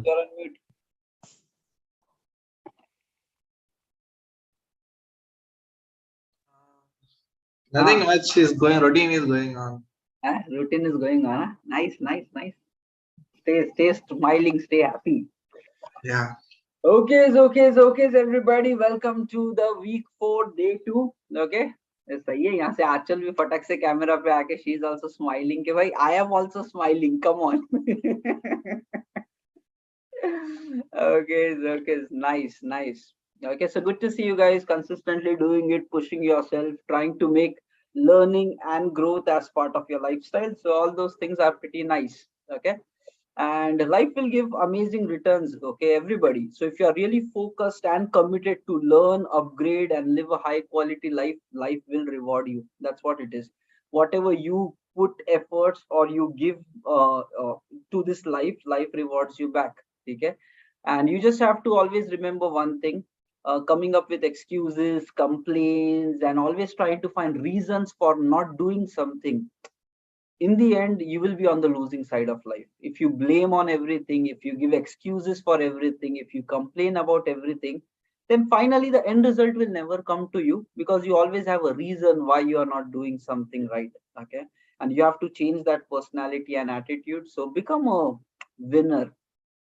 You're on mute. Nothing much is going. Routine is going on. Routine is going on. Huh? Nice. Stay smiling. Stay happy. Yeah. Okay, everybody. Welcome to the week 4 day 2. Okay. सही है. यहाँ से आंचल भी फटक से camera पे आके she is also smiling कि भाई I am also smiling. Come on. Okay, nice. Okay, so good to see you guys consistently doing it, pushing yourself, trying to make learning and growth as part of your lifestyle. So all those things are pretty nice. Okay, and life will give amazing returns. Okay, everybody. So if you are really focused and committed to learn, upgrade, and live a high quality life, life will reward you. That's what it is. Whatever you put efforts or you give to this life, life rewards you back. Okay, and you just have to always remember one thing. Coming up with excuses, complaints, and always trying to find reasons for not doing something, in the end you will be on the losing side of life. If you blame on everything, if you give excuses for everything, if you complain about everything, then finally the end result will never come to you, because you always have a reason why you are not doing something right. Okay, and you have to change that personality and attitude. So become a winner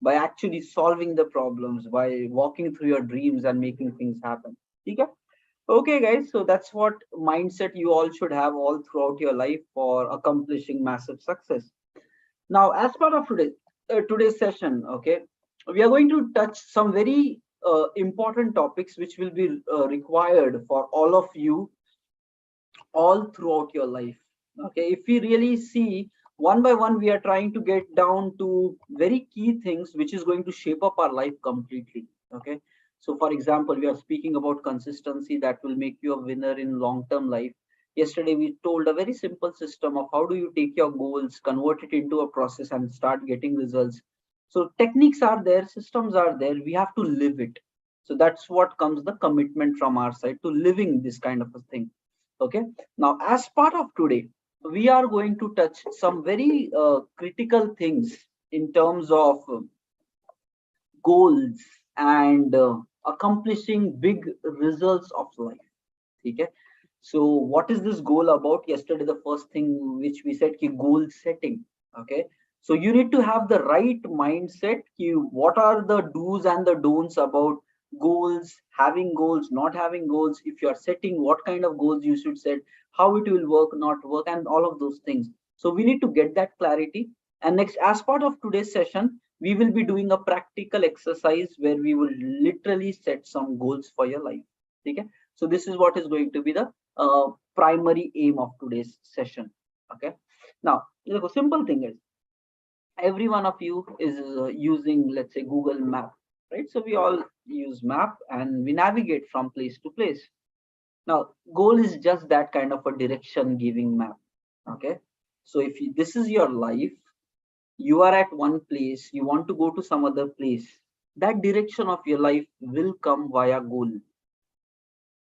by actually solving the problems, by walking through your dreams and making things happen. Okay. Okay, guys, so that's what mindset you all should have all throughout your life for accomplishing massive success. Now, as part of today's session, okay, we are going to touch some very important topics which will be required for all of you all throughout your life. Okay, if we really see one by one, we are trying to get down to very key things which is going to shape up our life completely. Okay, so for example, we are speaking about consistency that will make you a winner in long term life. Yesterday we told a very simple system of how do you take your goals, convert it into a process, and start getting results. So techniques are there, systems are there, we have to live it. So that's what comes the commitment from our side to living this kind of a thing. Okay, now as part of today, we are going to touch some very critical things in terms of goals and accomplishing big results of life. Okay, so what is this goal about? Yesterday the first thing which we said ki goal setting. Okay, so you need to have the right mindset ki what are the do's and the don'ts about goals, having goals, not having goals, if you are setting, what kind of goals you should set, how it will work, not work, and all of those things. So we need to get that clarity. And next, as part of today's session, we will be doing a practical exercise where we will literally set some goals for your life. Okay, so this is what is going to be the primary aim of today's session. Okay, now the simple thing is, every one of you is using, let's say, Google Map, right? So we all use map and we navigate from place to place. Now goal is just that kind of a direction giving map. Okay, so if this is your life, you are at one place, you want to go to some other place, that direction of your life will come via goal.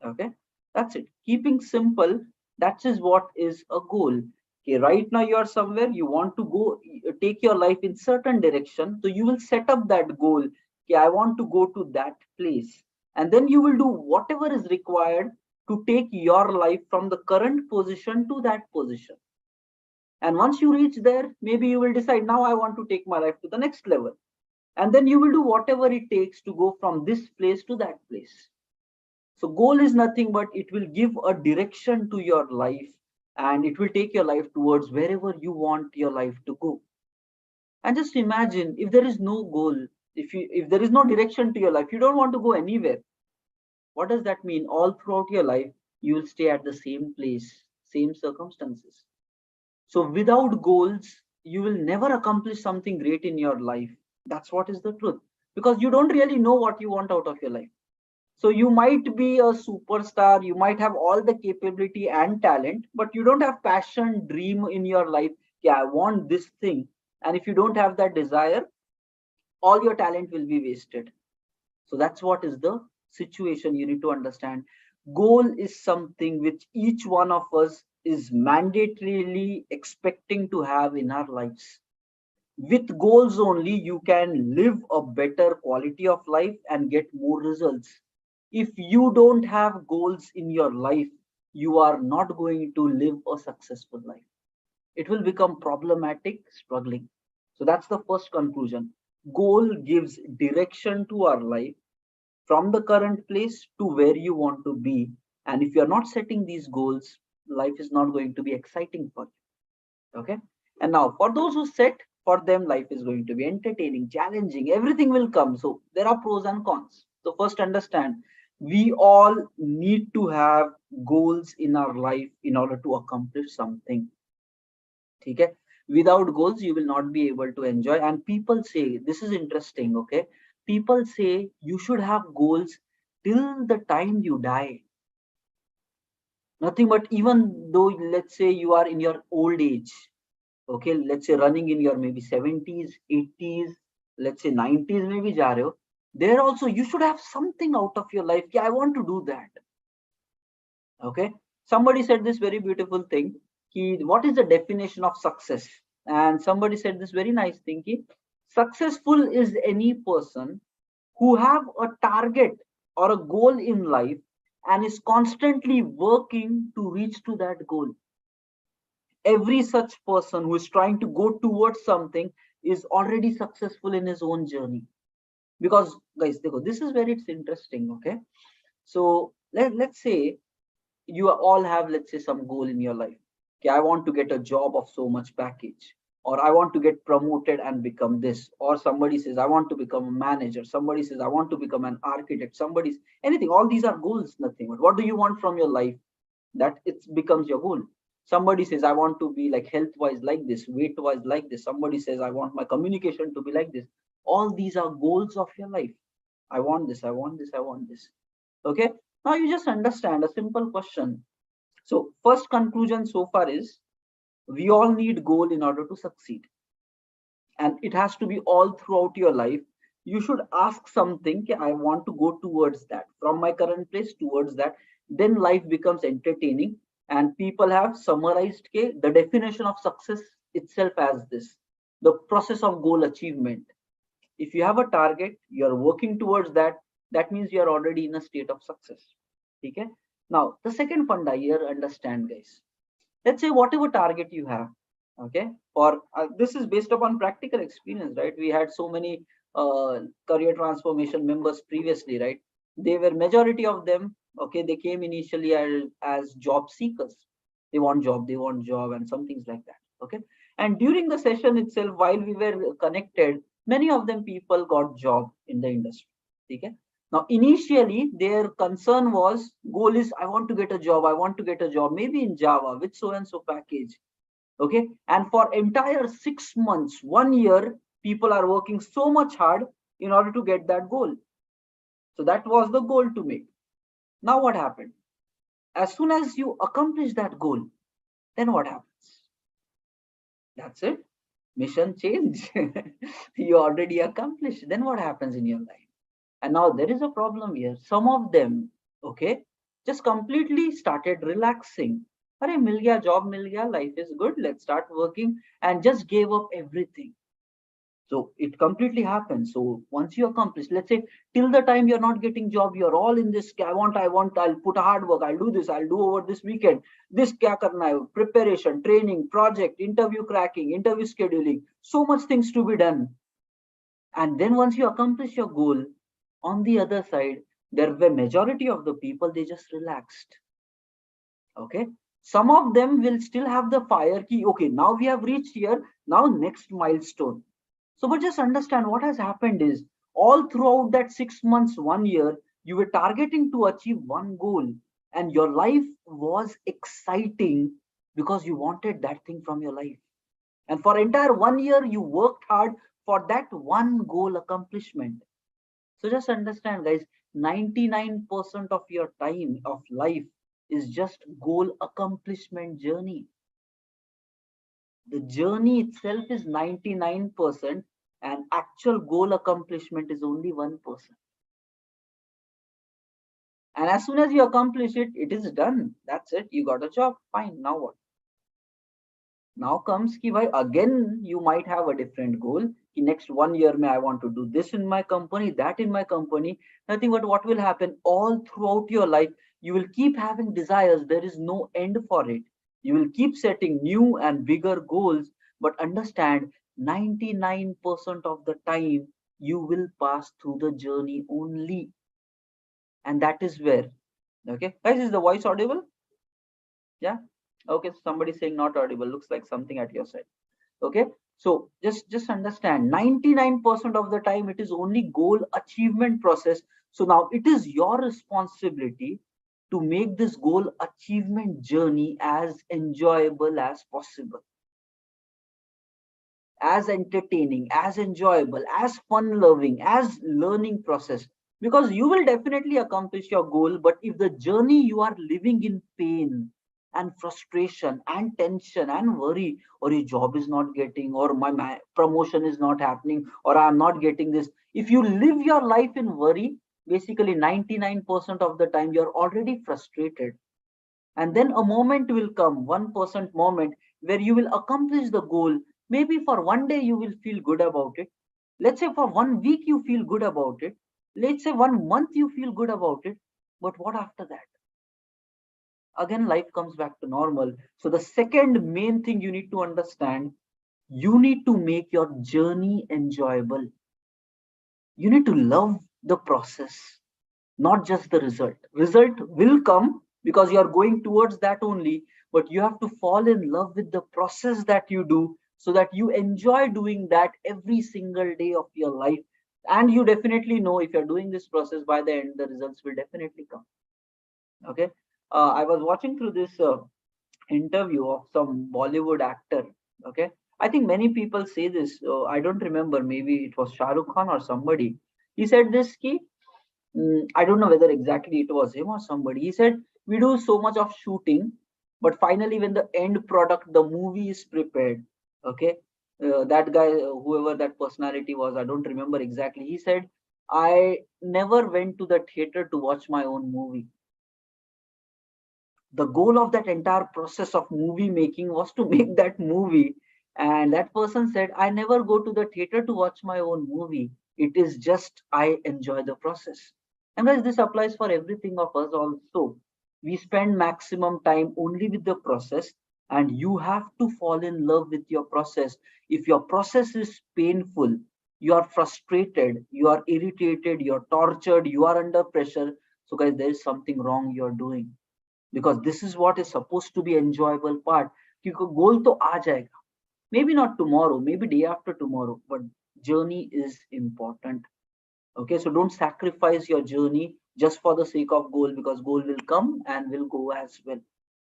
Okay, that's it. Keeping simple, that is what is a goal. Okay, right now you are somewhere, you want to go, take your life in certain direction, so you will set up that goal. Okay, I want to go to that place, and then you will do whatever is required to take your life from the current position to that position. And once you reach there, maybe you will decide, now I want to take my life to the next level, and then you will do whatever it takes to go from this place to that place. So goal is nothing but it will give a direction to your life, and it will take your life towards wherever you want your life to go. And just imagine, if there is no goal, if there is no direction to your life, you don't want to go anywhere. What does that mean? All throughout your life, you will stay at the same place, same circumstances. So without goals, you will never accomplish something great in your life. That's what is the truth, because you don't really know what you want out of your life. So you might be a superstar, you might have all the capability and talent, but you don't have passion, dream in your life. Yeah, I want this thing. And if you don't have that desire, all your talent will be wasted. So that's what is the situation you need to understand. Goal is something which each one of us is mandatorily expecting to have in our lives. With goals only, you can live a better quality of life and get more results. If you don't have goals in your life, you are not going to live a successful life. It will become problematic, struggling. So that's the first conclusion. Goal gives direction to our life from the current place to where you want to be. And if you're not setting these goals, life is not going to be exciting for you. Okay. And now, for those who set, for them, life is going to be entertaining, challenging, everything will come. So there are pros and cons. So, first, understand we all need to have goals in our life in order to accomplish something. Okay. Without goals, you will not be able to enjoy. And people say, this is interesting. Okay. People say you should have goals till the time you die. Nothing but, even though, let's say, you are in your old age, okay, let's say running in your maybe 70s, 80s, let's say 90s, maybe ja rahe ho, there also you should have something out of your life. Yeah, I want to do that. Okay. Somebody said this very beautiful thing. What is the definition of success? And somebody said this very nice thing. Successful is any person who have a target or a goal in life and is constantly working to reach to that goal. Every such person who is trying to go towards something is already successful in his own journey. Because guys, this is where it's interesting. Okay. So let's say you all have, let's say, some goal in your life. Okay, I want to get a job of so much package, or I want to get promoted and become this, or somebody says I want to become a manager, somebody says I want to become an architect, somebody's anything. All these are goals, nothing but what do you want from your life, that it becomes your goal. Somebody says I want to be like health wise like this, weight wise like this. Somebody says I want my communication to be like this. All these are goals of your life. I want this, I want this, I want this. Okay. Now you just understand a simple question. So first conclusion so far is we all need goal in order to succeed, and it has to be all throughout your life. You should ask something, "Okay, I want to go towards that, from my current place towards that." Then life becomes entertaining, and people have summarized, okay, the definition of success itself as this: the process of goal achievement. If you have a target, you're working towards that, that means you're already in a state of success. Okay. Now the second funda here, understand guys. Let's say whatever target you have, okay, for this is based upon practical experience, right? We had so many career transformation members previously, right? They were, majority of them, okay, they came initially as job seekers. They want job, they want job, and some things like that. Okay. And during the session itself, while we were connected, many of them people got job in the industry. Okay. Now, initially, their concern was, goal is, I want to get a job. I want to get a job, maybe in Java with so and so package. Okay. And for entire 6 months, 1 year, people are working so much hard in order to get that goal. So that was the goal to make. Now, what happened? As soon as you accomplish that goal, then what happens? That's it. Mission change. You already accomplished. Then what happens in your life? And now there is a problem here. Some of them, okay, just completely started relaxing. Arey, mil gaya, job mil gaya, life is good, let's start working, and just gave up everything. So it completely happens. So once you accomplish, let's say till the time you're not getting job, you're all in this, I'll put a hard work, I'll do this, I'll do over this weekend. This kya karna hai, preparation, training, project, interview cracking, interview scheduling, so much things to be done. And then once you accomplish your goal, on the other side, there were majority of the people, they just relaxed. Okay. Some of them will still have the fire key. Okay, now we have reached here. Now next milestone. So, but just understand what has happened is, all throughout that 6 months, 1 year, you were targeting to achieve one goal, and your life was exciting because you wanted that thing from your life. And for entire 1 year, you worked hard for that one goal accomplishment. So just understand, guys, 99% of your time of life is just goal accomplishment journey. The journey itself is 99%, and actual goal accomplishment is only 1%. And as soon as you accomplish it, it is done. That's it. You got a job. Fine. Now what? Now comes ki bhai, again you might have a different goal ki next 1 year may I want to do this in my company, that in my company. Nothing but what will happen all throughout your life, you will keep having desires, there is no end for it. You will keep setting new and bigger goals, but understand 99% of the time you will pass through the journey only. And that is where, okay guys, is the voice audible? Yeah. Okay, somebody saying not audible, looks like something at your side. Okay, so just understand 99% of the time it is only goal achievement process. So now it is your responsibility to make this goal achievement journey as enjoyable as possible, as entertaining, as enjoyable, as fun loving, as learning process. Because you will definitely accomplish your goal, but if the journey you are living in pain and frustration and tension and worry, or your job is not getting, or my promotion is not happening, or I'm not getting this. If you live your life in worry, basically 99% of the time you're already frustrated. And then a moment will come, 1% moment, where you will accomplish the goal. Maybe for 1 day you will feel good about it. Let's say for 1 week you feel good about it. Let's say 1 month you feel good about it. But what after that? Again, life comes back to normal. So the second main thing you need to understand, you need to make your journey enjoyable. You need to love the process, not just the result. Result will come because you are going towards that only, but you have to fall in love with the process that you do, so that you enjoy doing that every single day of your life. And you definitely know, if you're doing this process, by the end the results will definitely come. Okay. I was watching through this interview of some Bollywood actor. Okay, I think many people say this, I don't remember, maybe it was Shah Rukh Khan or somebody. He said this key. I don't know whether exactly it was him or somebody. He said, we do so much of shooting, but finally, when the end product, the movie is prepared, okay, that guy, whoever that personality was, I don't remember exactly. He said, I never went to the theater to watch my own movie. The goal of that entire process of movie making was to make that movie. And that person said, I never go to the theater to watch my own movie. It is just I enjoy the process. And guys, this applies for everything of us also. We spend maximum time only with the process, and you have to fall in love with your process. If your process is painful, you are frustrated, you are irritated, you're tortured, you are under pressure, so guys, there is something wrong you're doing. Because this is what is supposed to be enjoyable part. क्योंकि goal तो आ जाएगा, maybe not tomorrow, maybe day after tomorrow, but journey is important. Okay, so don't sacrifice your journey just for the sake of goal, because goal will come and will go as well.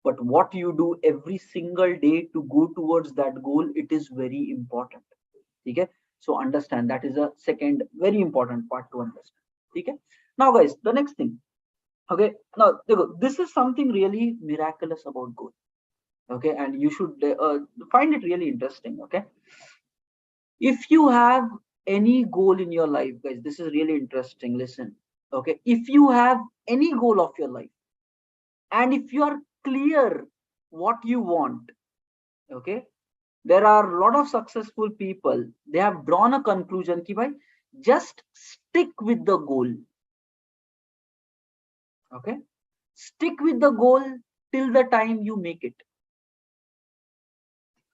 But what you do every single day to go towards that goal, it is very important. Okay, so understand that is a second very important part to understand. Okay, now guys, the next thing. Okay, now this is something really miraculous about goal. Okay, and you should find it really interesting. Okay, if you have any goal in your life, guys, this is really interesting, listen. Okay, if you have any goal of your life, and if you are clear what you want, okay, there are a lot of successful people, they have drawn a conclusion ki bhai, just stick with the goal. Okay, stick with the goal till the time you make it.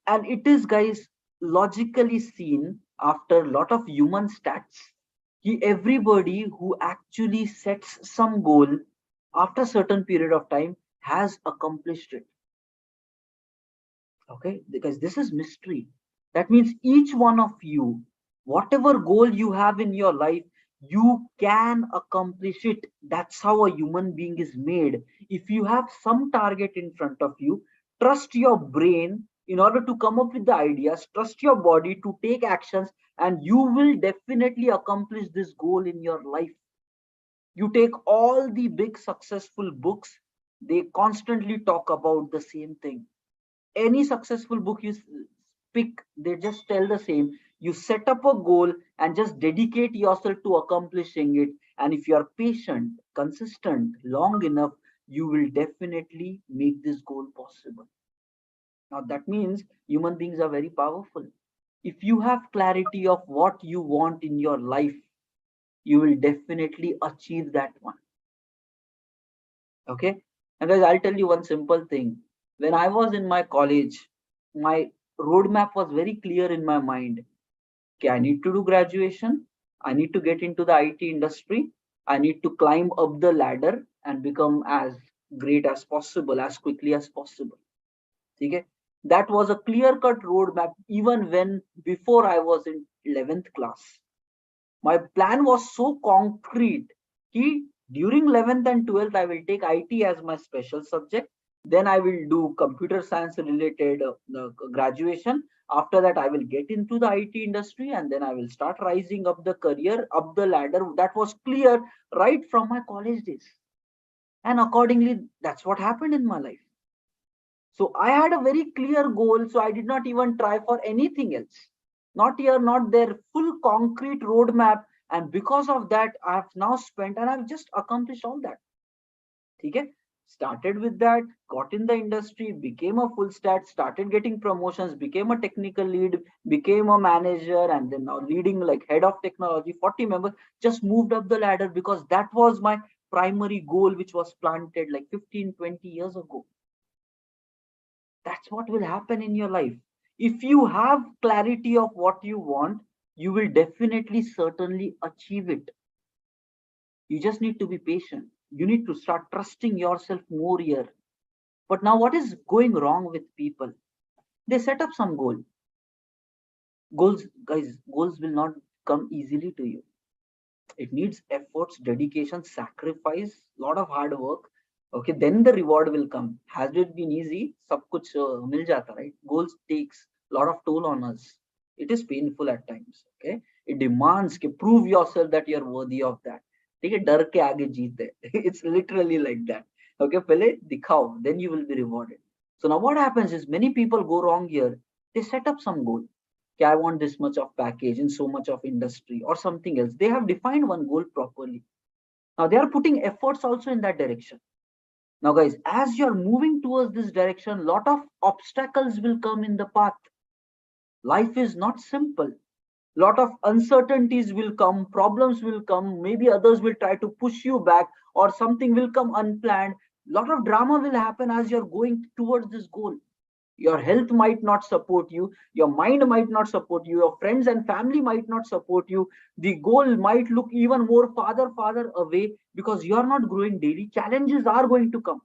And it is, guys, logically seen after a lot of human stats, everybody who actually sets some goal after a certain period of time has accomplished it. Okay, because this is mystery. That means each one of you, whatever goal you have in your life, you can accomplish it. That's how a human being is made. If you have some target in front of you, trust your brain in order to come up with the ideas, trust your body to take actions, and you will definitely accomplish this goal in your life. You take all the big successful books, they constantly talk about the same thing. Any successful book you pick, they just tell the same. You set up a goal and just dedicate yourself to accomplishing it. And if you are patient, consistent, long enough, you will definitely make this goal possible. Now that means human beings are very powerful. If you have clarity of what you want in your life, you will definitely achieve that one. Okay. And guys, I'll tell you one simple thing. When I was in my college, my roadmap was very clear in my mind. Okay, I need to do graduation. I need to get into the IT industry. I need to climb up the ladder and become as great as possible, as quickly as possible. Okay? That was a clear cut roadmap even when before I was in 11th class. My plan was so concrete. Ki during 11th and 12th, I will take IT as my special subject. Then I will do computer science related graduation. After that, I will get into the IT industry and then I will start rising up the career, up the ladder. That was clear right from my college days. And accordingly, that's what happened in my life. So I had a very clear goal. So I did not even try for anything else. Not here, not there, full concrete roadmap. And because of that, I have now spent and I've just accomplished all that. Okay? Started with that, got in the industry, became a full stack, started getting promotions, became a technical lead, became a manager, and then now leading like head of technology, 40 members, just moved up the ladder because that was my primary goal, which was planted like 15, 20 years ago. That's what will happen in your life. If you have clarity of what you want, you will definitely certainly achieve it. You just need to be patient. You need to start trusting yourself more here. But now what is going wrong with people? They set up some goals. Guys, goals will not come easily to you. It needs efforts, dedication, sacrifice, lot of hard work. Okay, then the reward will come. Has it been easy? Sab kuch mil jata, right? Goals takes a lot of toll on us. It is painful at times. Okay, it demands to prove yourself that you're worthy of that. ठीक है, डर के आगे जीत है. It's literally like that. Okay, पहले दिखाओ, then you will be rewarded. So now what happens is many people go wrong here. They set up some goal. Okay, I want this much of package in so much of industry or something else. They have defined one goal properly. Now they are putting efforts also in that direction. Now, guys, as you're moving towards this direction, lot of obstacles will come in the path. Life is not simple. Lot of uncertainties will come, problems will come, maybe others will try to push you back, or something will come unplanned. Lot of drama will happen as you're going towards this goal. Your health might not support you, your mind might not support you, your friends and family might not support you. The goal might look even more farther away because you are not growing daily. Challenges are going to come.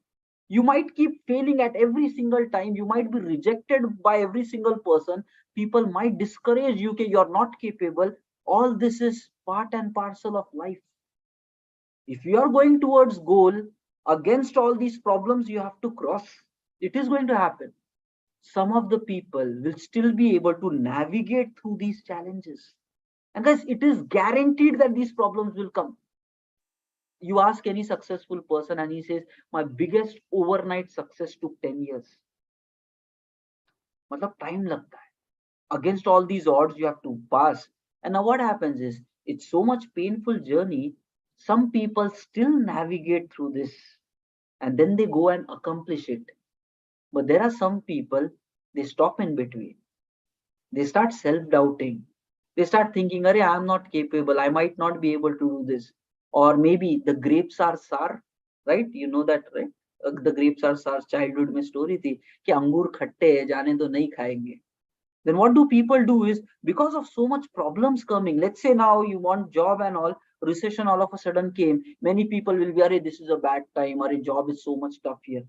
You might keep failing at every single time. You might be rejected by every single person. People might discourage you that you're not capable. All this is part and parcel of life. If you are going towards goal, against all these problems you have to cross. It is going to happen. Some of the people will still be able to navigate through these challenges. And guys, it is guaranteed that these problems will come. You ask any successful person and he says, my biggest overnight success took 10 years. मतलब time लगता है. Against all these odds, you have to pass. And now what happens is, it's so much painful journey. Some people still navigate through this and then they go and accomplish it. But there are some people, they stop in between. They start self-doubting. They start thinking, Arey, I'm not capable. I might not be able to do this. Or maybe the grapes are sour, right? You know that, right? The grapes are sour. Childhood में story थी कि अंगूर खट्टे हैं, जाने तो नहीं खाएंगे. Then what do people do is, because of so much problems coming, let's say now you want job and all, recession all of a sudden came, many people will be, Arey, this is a bad time, or a job is so much tough here.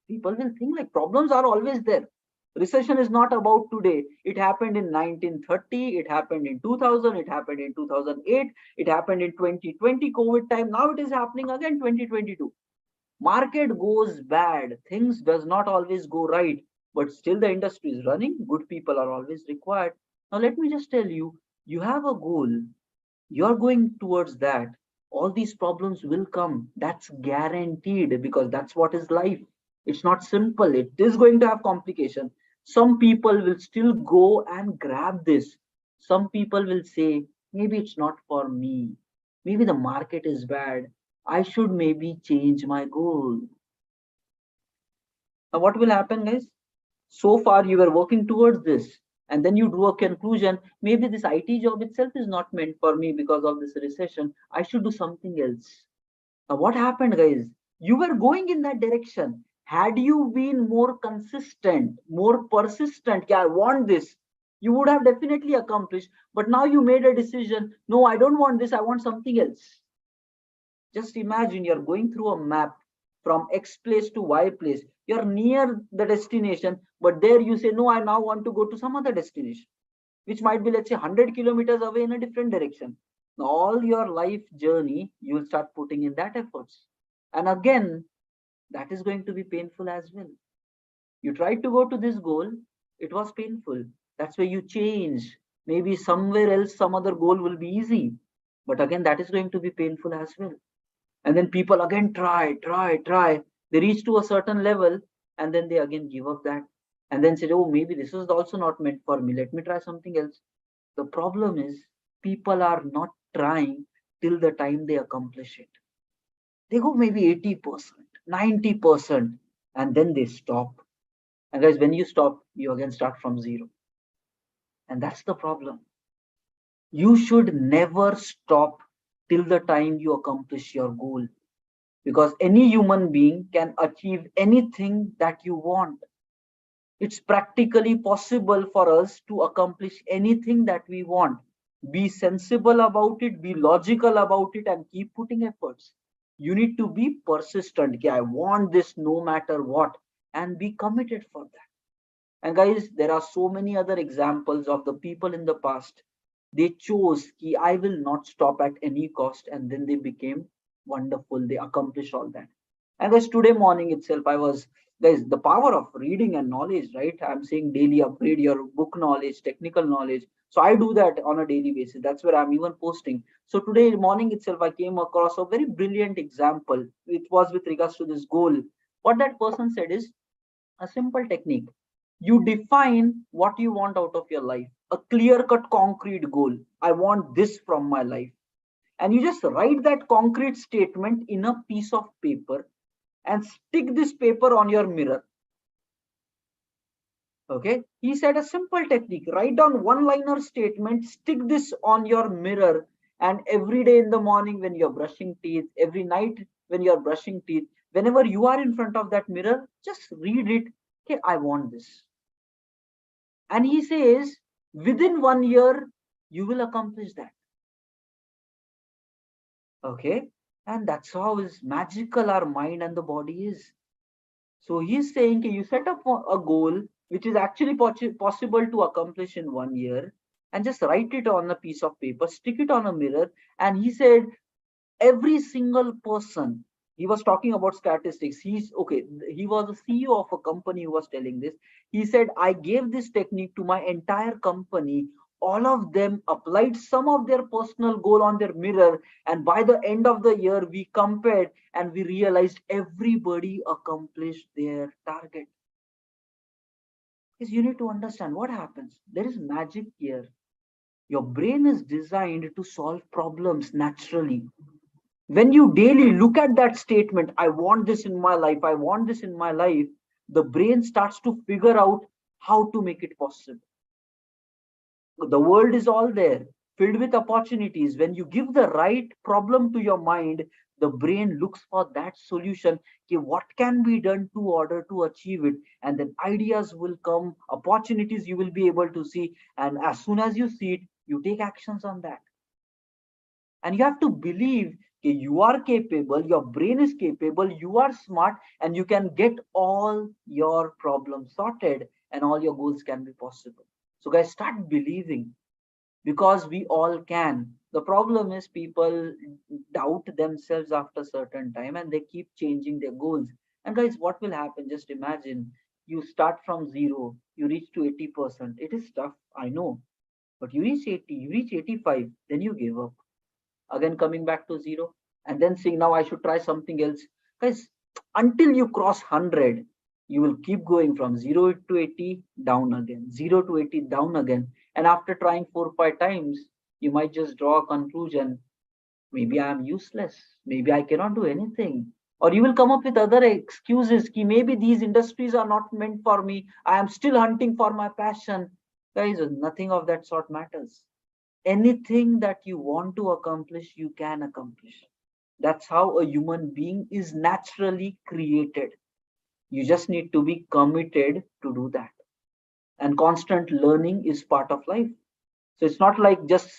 People will think like problems are always there. Recession is not about today. It happened in 1930, it happened in 2000, it happened in 2008, it happened in 2020 COVID time. Now it is happening again 2022. Market goes bad, things does not always go right, but still the industry is running. Good people are always required. Now let me just tell you, you have a goal, you're going towards that. All these problems will come. That's guaranteed because that's what is life. It's not simple. It is going to have complication. Some people will still go and grab this. Some people will say, maybe it's not for me. Maybe the market is bad. I should maybe change my goal. Now, what will happen, guys? So far you were working towards this, and then you drew a conclusion, maybe this IT job itself is not meant for me because of this recession. I should do something else. Now, what happened, guys? You were going in that direction. Had you been more consistent, more persistent, yeah, I want this, you would have definitely accomplished. But now you made a decision, no, I don't want this, I want something else. Just imagine you're going through a map from X place to Y place. You're near the destination, but there you say, no, I now want to go to some other destination, which might be, let's say, 100 kilometers away in a different direction. Now, all your life journey, you'll start putting in that efforts. And again, that is going to be painful as well. You tried to go to this goal, it was painful. That's why you change. Maybe somewhere else, some other goal will be easy. But again, that is going to be painful as well. And then people again try. They reach to a certain level and then they again give up that. And then say, oh, maybe this is also not meant for me. Let me try something else. The problem is people are not trying till the time they accomplish it. They go maybe 80%, 90%, and then they stop. And guys, when you stop, you again start from zero. And that's the problem. You should never stop till the time you accomplish your goal, because any human being can achieve anything that you want. It's practically possible for us to accomplish anything that we want. Be sensible about it, be logical about it, and keep putting efforts. You need to be persistent. Okay, I want this no matter what, and be committed for that. And guys, there are so many other examples of the people in the past. They chose ki I will not stop at any cost, and then they became wonderful. They accomplished all that. And guys, today morning itself, I was, guys, the power of reading and knowledge, right? I'm saying daily upgrade your book knowledge, technical knowledge. So I do that on a daily basis. That's where I'm even posting. So today morning itself, I came across a very brilliant example. It was with regards to this goal. What that person said is a simple technique. You define what you want out of your life, a clear cut concrete goal. I want this from my life. And you just write that concrete statement in a piece of paper and stick this paper on your mirror. Okay, he said a simple technique, write down one liner statement, stick this on your mirror, and every day in the morning when you're brushing teeth, every night when you're brushing teeth, whenever you are in front of that mirror, just read it. Okay, I want this. And he says within 1 year you will accomplish that. Okay, and that's how is magical our mind and the body is. So he's saying okay, you set up a goal which is actually possible to accomplish in 1 year, and just write it on a piece of paper, stick it on a mirror. And he said every single person, he was talking about statistics, he's okay, he was a CEO of a company who was telling this. He said I gave this technique to my entire company, all of them applied some of their personal goal on their mirror, and by the end of the year we compared and we realized everybody accomplished their target. Because you need to understand what happens, there is magic here. Your brain is designed to solve problems naturally. When you daily look at that statement, I want this in my life, I want this in my life, the brain starts to figure out how to make it possible. The world is all there, filled with opportunities. When you give the right problem to your mind, the brain looks for that solution. Okay, what can be done to order to achieve it? And then ideas will come, opportunities you will be able to see. And as soon as you see it, you take actions on that. And you have to believe you are capable, your brain is capable, you are smart, and you can get all your problems sorted and all your goals can be possible. So guys, start believing, because we all can. The problem is people doubt themselves after certain time and they keep changing their goals. And guys, what will happen? Just imagine you start from zero, you reach to 80%. It is tough, I know, but you reach 80, you reach 85, then you give up. Again coming back to zero, and then saying now I should try something else. Guys, until you cross 100, you will keep going from 0 to 80 down again, 0 to 80 down again. And after trying 4 or 5 times, you might just draw a conclusion, maybe I am useless, maybe I cannot do anything, Or you will come up with other excuses ki maybe these industries are not meant for me. I am still hunting for my passion. Guys, nothing of that sort matters. Anything that you want to accomplish, you can accomplish. That's how a human being is naturally created. You just need to be committed to do that. And constant learning is part of life. So it's not like just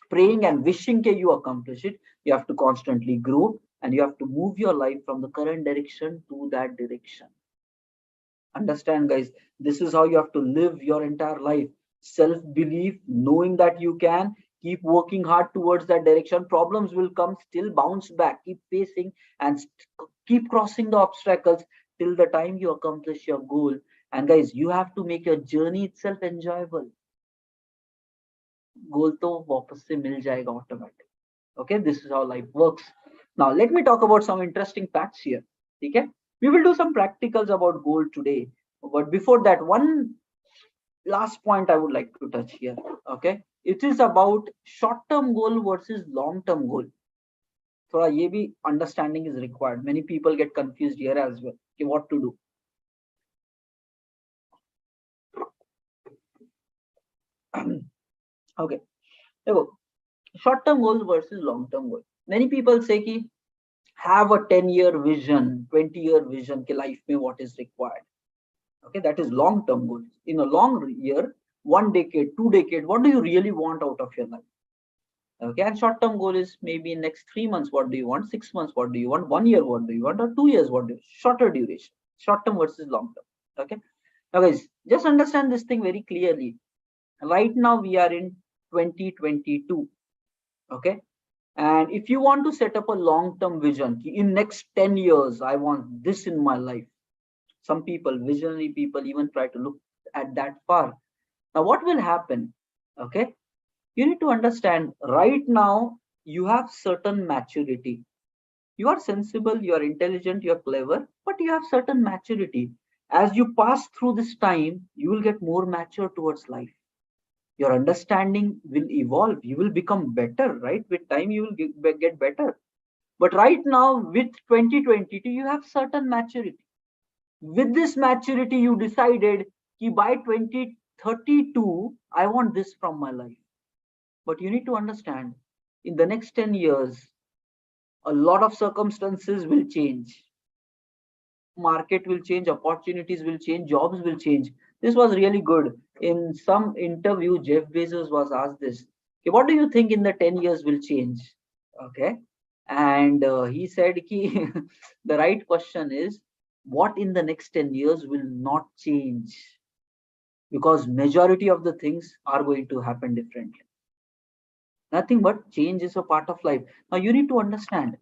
praying and wishing that you accomplish it. You have to constantly grow and you have to move your life from the current direction to that direction. Understand, guys, this is how you have to live your entire life. Self belief, knowing that you can, keep working hard towards that direction. Problems will come, still bounce back, keep facing and keep crossing the obstacles till the time you accomplish your goal. And guys, you have to make your journey itself enjoyable. Goal to वापस से मिल जाएगा automatic. Okay, this is how life works. Now let me talk about some interesting facts here. Okay, we will do some practicals about goal today, but before that, one last point I would like to touch here. Okay, it is about short term goal versus long term goal. थोड़ा ये भी understanding is required. Many people get confused here as well. Okay, what to do. Okay, देखो, short term goal versus long term goal. Many people say कि have a 10-year vision, 20-year vision के life में what is required. Okay, that is long term goal. In a long year, 1 decade, 2 decade, what do you really want out of your life? Okay, and short term goal is maybe in next 3 months, what do you want? 6 months, what do you want? 1 year, what do you want? Or 2 years, what do you want? Shorter duration, short term versus long term. Okay, now guys, just understand this thing very clearly. Right now we are in 2022. Okay, and if you want to set up a long term vision, in next 10 years I want this in my life. Some people, visionary people, even try to look at that far. Now what will happen? Okay, you need to understand, right now you have certain maturity. You are sensible, you are intelligent, you are clever, but you have certain maturity. As you pass through this time, you will get more mature towards life. Your understanding will evolve, you will become better, right? With time you will get better. But right now with 2022 you have certain maturity. With this maturity you decided कि by 2032 I want this from my life. But you need to understand, in the next 10 years a lot of circumstances will change. Market will change, opportunities will change, jobs will change. This was really good. In some interview, Jeff Bezos was asked this, okay, what do you think in the 10 years will change? Okay, and he said ki, the right question is, what in the next 10 years will not change? Because majority of the things are going to happen differently. Nothing but change is a part of life. Now you need to understand,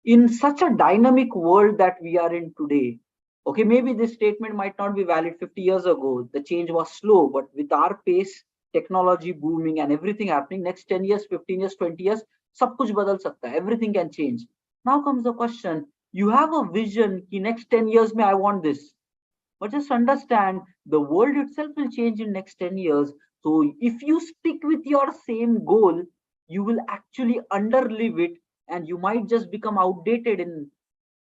in such a dynamic world that we are in today, okay, maybe this statement might not be valid 50 years ago, the change was slow, but with our pace, technology booming and everything happening, next 10 years, 15 years, 20 years, sab kuch badal sakta hai, everything can change. Now comes the question, you have a vision ki next 10 years mein I want this, but just understand, the world itself will change in next 10 years. So if you stick with your same goal, you will actually underlive it, and you might just become outdated in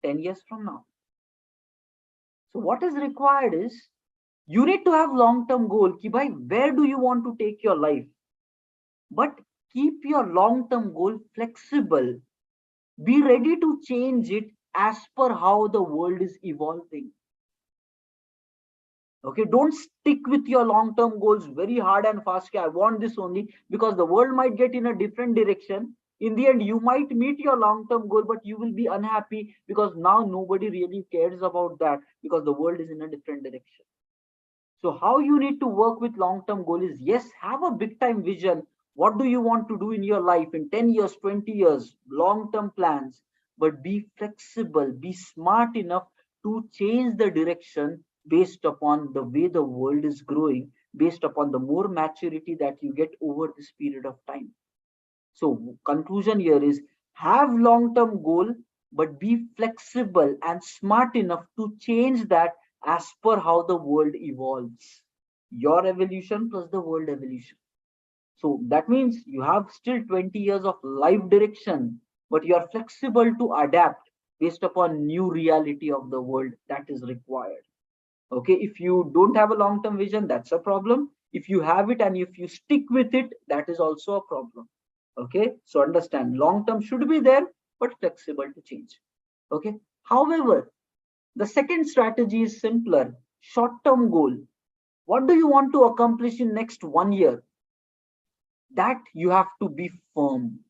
10 years from now. So what is required is, you need to have long term goal ki bhai, where do you want to take your life, but keep your long term goal flexible. Be ready to change it as per how the world is evolving. Okay, don't stick with your long term goals very hard and fast. I want this only, because the world might get in a different direction. In the end you might meet your long term goal, but you will be unhappy, because now nobody really cares about that, because the world is in a different direction. So how you need to work with long term goal is, yes, have a big time vision. What do you want to do in your life in 10 years, 20 years, long term plans, but be flexible, be smart enough to change the direction based upon the way the world is growing, based upon the more maturity that you get over this period of time. So conclusion here is, have long term goal, but be flexible and smart enough to change that as per how the world evolves. Your evolution plus the world evolution. So that means you have still 20 years of life direction, but you are flexible to adapt. based upon new reality of the world that is required. Okay, if you don't have a long term vision, that's a problem. If you have it and if you stick with it, that is also a problem. Okay, so understand, long term should be there but flexible to change. Okay, however, the second strategy is simpler. Short term goal. What do you want to accomplish in next 1 year? That you have to be firm.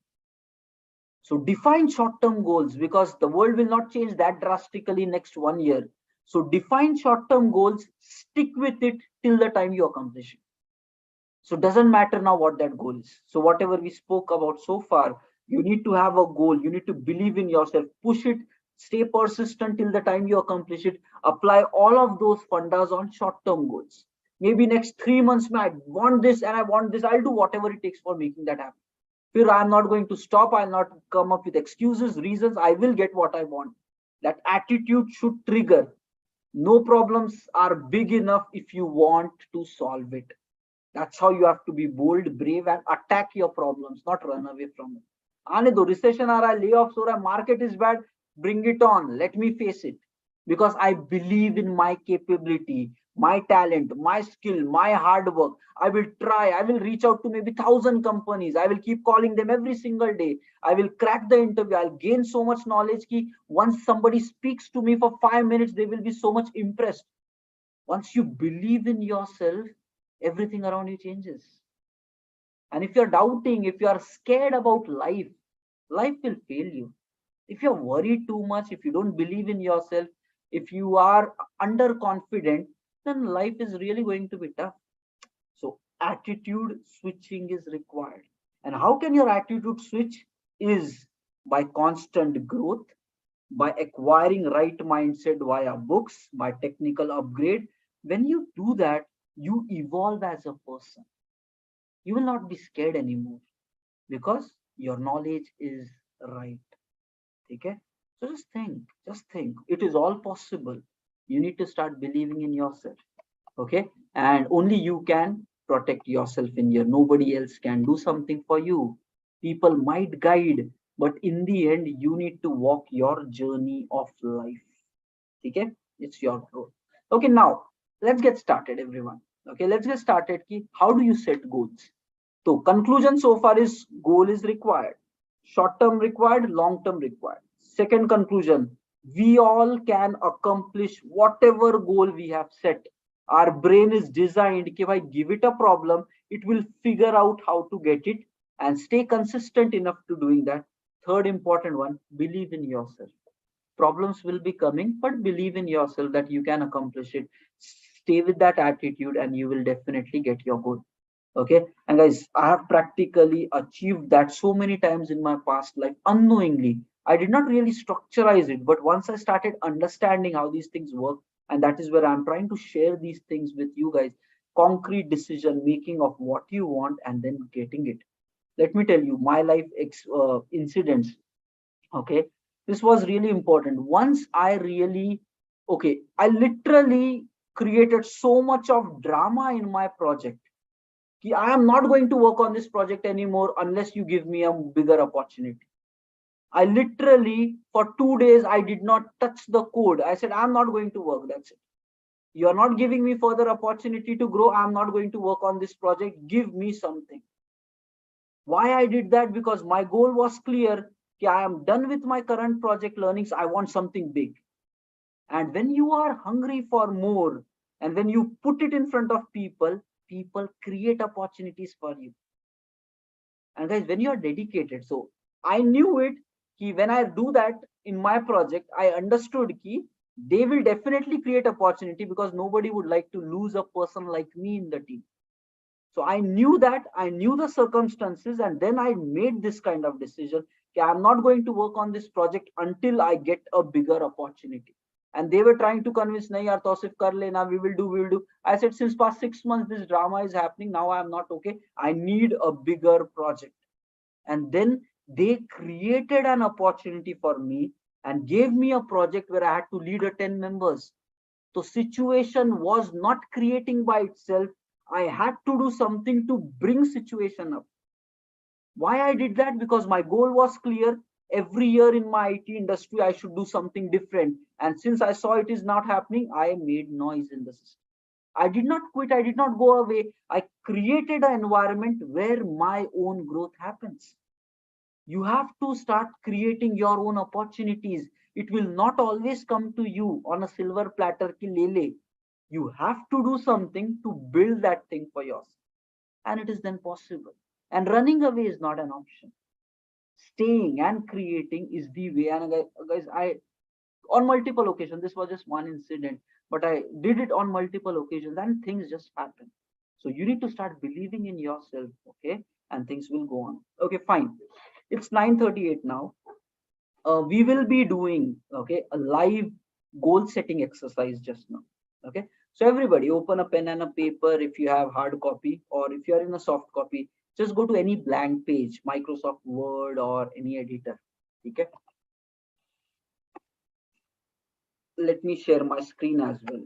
So define short-term goals, because the world will not change that drastically next 1 year. So define short-term goals, stick with it till the time you accomplish it. So it doesn't matter now what that goal is. So whatever we spoke about so far, you need to have a goal. You need to believe in yourself, push it, stay persistent till the time you accomplish it. Apply all of those fundas on short-term goals. Maybe next 3 months, I want this and I want this. I'll do whatever it takes for making that happen. Fear, I'm not going to stop. I'll not come up with excuses, reasons. I will get what I want. That attitude should trigger. No problems are big enough if you want to solve it. That's how you have to be bold, brave, and attack your problems, not run away from it. आने दो, recession आ रहा है, layoffs हो रहा है, market is bad, bring it on. Let me face it, because I believe in my capability, my talent, my skill, my hard work. I will try. I will reach out to maybe 1,000 companies. I will keep calling them every single day. I will crack the interview. I'll gain so much knowledge ki once somebody speaks to me for 5 minutes, they will be so much impressed. Once you believe in yourself, everything around you changes. And if you're doubting, if you are scared about life, life will fail you. If you're worried too much, if you don't believe in yourself, if you are underconfident, then life is really going to be tough. So attitude switching is required. And how can your attitude switch? Is by constant growth, by acquiring right mindset via books, by technical upgrade. When you do that, you evolve as a person. You will not be scared anymore because your knowledge is right. Okay, so just think it is all possible. You need to start believing in yourself. Okay, and only you can protect yourself in here. Nobody else can do something for you. People might guide, but in the end you need to walk your journey of life. Okay, it's your role. Okay, now let's get started, everyone. Okay, let's get started. How do you set goals? So conclusion so far is goal is required, short term required, long term required. Second conclusion, we all can accomplish whatever goal we have set. Our brain is designed, if I give it a problem, it will figure out how to get it and stay consistent enough to doing that. Third important one, believe in yourself. Problems will be coming, but believe in yourself that you can accomplish it. Stay with that attitude and you will definitely get your goal. Okay, and guys, I have practically achieved that so many times in my past life unknowingly. I did not really structurize it, but once I started understanding how these things work, and that is where I'm trying to share these things with you guys, concrete decision making of what you want and then getting it. Let me tell you my life incidents. Okay, this was really important. Once I really, okay, I literally created so much of drama in my project. I am not going to work on this project anymore unless you give me a bigger opportunity. I literally, for 2 days, I did not touch the code. I said, I'm not going to work. That's it. You're not giving me further opportunity to grow. I'm not going to work on this project. Give me something. Why I did that? Because my goal was clear. I am done with my current project learnings. I want something big. And when you are hungry for more, and when you put it in front of people, people create opportunities for you. And guys, when you are dedicated, so I knew it. When I do that in my project, I understood they will definitely create opportunity because nobody would like to lose a person like me in the team. So I knew that, I knew the circumstances, and then I made this kind of decision. I'm not going to work on this project until I get a bigger opportunity. And they were trying to convince, nahi yaar, tausif kar lena, we will do. I said, since past 6 months, this drama is happening. Now I am not okay. I need a bigger project. And then they created an opportunity for me and gave me a project where I had to lead a 10 members. So situation was not creating by itself. I had to do something to bring situation up. Why I did that? Because my goal was clear. every year in my IT industry I should do something different, and since I saw it is not happening, I made noise in the system. I did not quit, I did not go away. I created an environment where my own growth happens. You have to start creating your own opportunities. It will not always come to you on a silver platter ki lele. You have to do something to build that thing for yourself, and it is then possible. And running away is not an option. Staying and creating is the way. And guys, I on multiple occasions, this was just one incident, but I did it on multiple occasions and things just happen. So you need to start believing in yourself, okay, and things will go on. Okay, fine. It's 9:38 now. We will be doing, okay, a live goal setting exercise just now. Okay, so everybody open a pen and a paper if you have hard copy, or if you are in a soft copy, just go to any blank page, Microsoft Word or any editor. Okay, let me share my screen as well.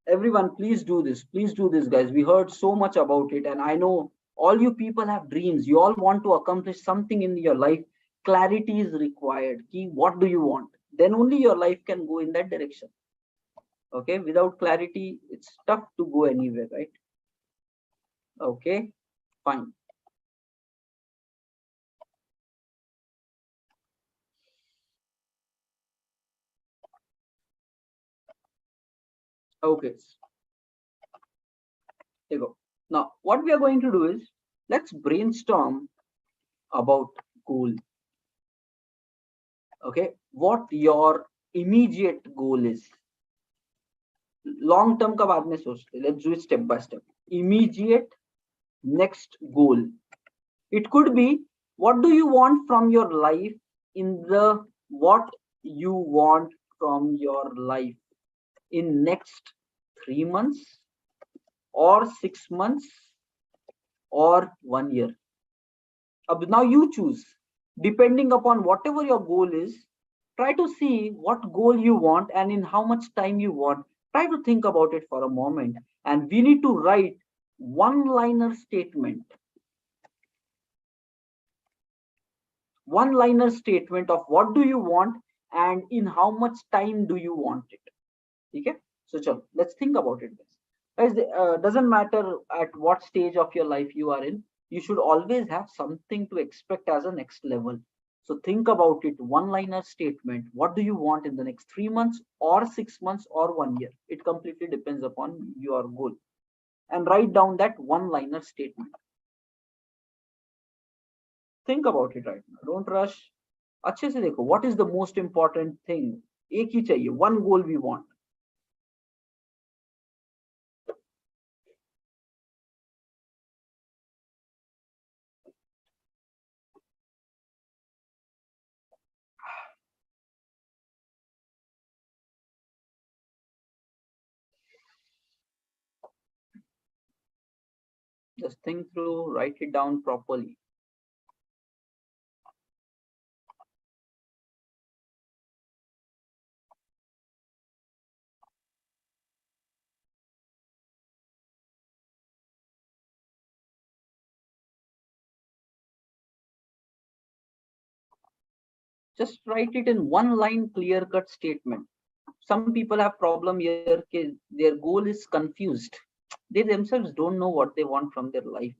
Everyone, please do this. Please do this, guys. We heard so much about it, and I know all you people have dreams. You all want to accomplish something in your life. Clarity is required. Key, what do you want? Then only your life can go in that direction. Okay, without clarity, it's tough to go anywhere, right? Okay, fine. Okay, there you go. Now, what we are going to do is let's brainstorm about goal. Okay, what your immediate goal is. Long term का बाद में सोचते. Let's do it step by step. Immediate next goal. It could be, what do you want from your life in the what you want from your life in next 3 months or 6 months or 1 year. Now you choose, depending upon whatever your goal is. Try to see what goal you want and in how much time you want. Try to think about it for a moment, and we need to write one-liner statement. One-liner statement of what do you want and in how much time do you want it. Okay, so chalo, let's think about it, guys. Doesn't matter at what stage of your life you are in, you should always have something to expect as a next level. So think about it, one-liner statement. What do you want in the next 3 months or 6 months or 1 year? It completely depends upon your goal. And write down that one-liner statement. Think about it right now. Don't rush. अच्छे से देखो, what is the most important thing? एक ही चाहिए, one goal we want. Just think through, write it down properly. Just write it in one line, clear cut statement. Some people have problem here, their goal is confused. They themselves don't know what they want from their life.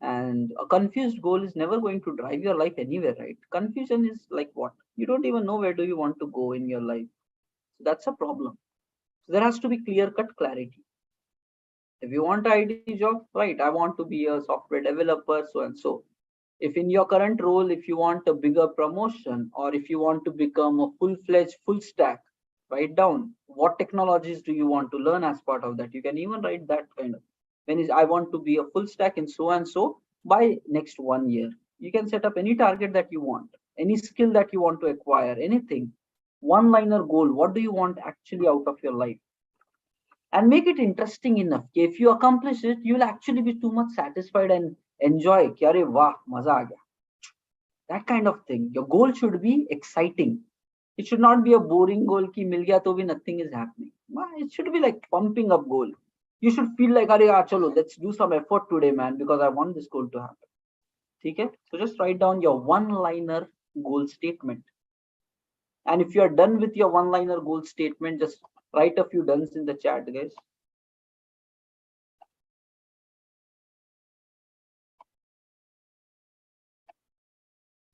And a confused goal is never going to drive your life anywhere, right? Confusion is like what? You don't even know where do you want to go in your life. So that's a problem. So there has to be clear cut clarity. If you want an IT job, right? I want to be a software developer, so and so. If in your current role, if you want a bigger promotion, or if you want to become a full-fledged full stack, write down what technologies do you want to learn as part of that. You can even write that kind of, when is I want to be a full stack in so and so by next 1 year. You can set up any target that you want, any skill that you want to acquire, anything. One liner goal, what do you want actually out of your life? And make it interesting enough. If you accomplish it, you'll actually be too much satisfied and enjoy. Kyare wah, maza aa gaya. That kind of thing. Your goal should be exciting. It should not be a boring goal ki mil gaya to bhi nothing is happening. It should be like pumping up goal. You should feel like, Are, chalo, let's do some effort today, man, because I want this goal to happen. Okay, so just write down your one-liner goal statement. And if you are done with your one-liner goal statement, just write a few dones in the chat, guys.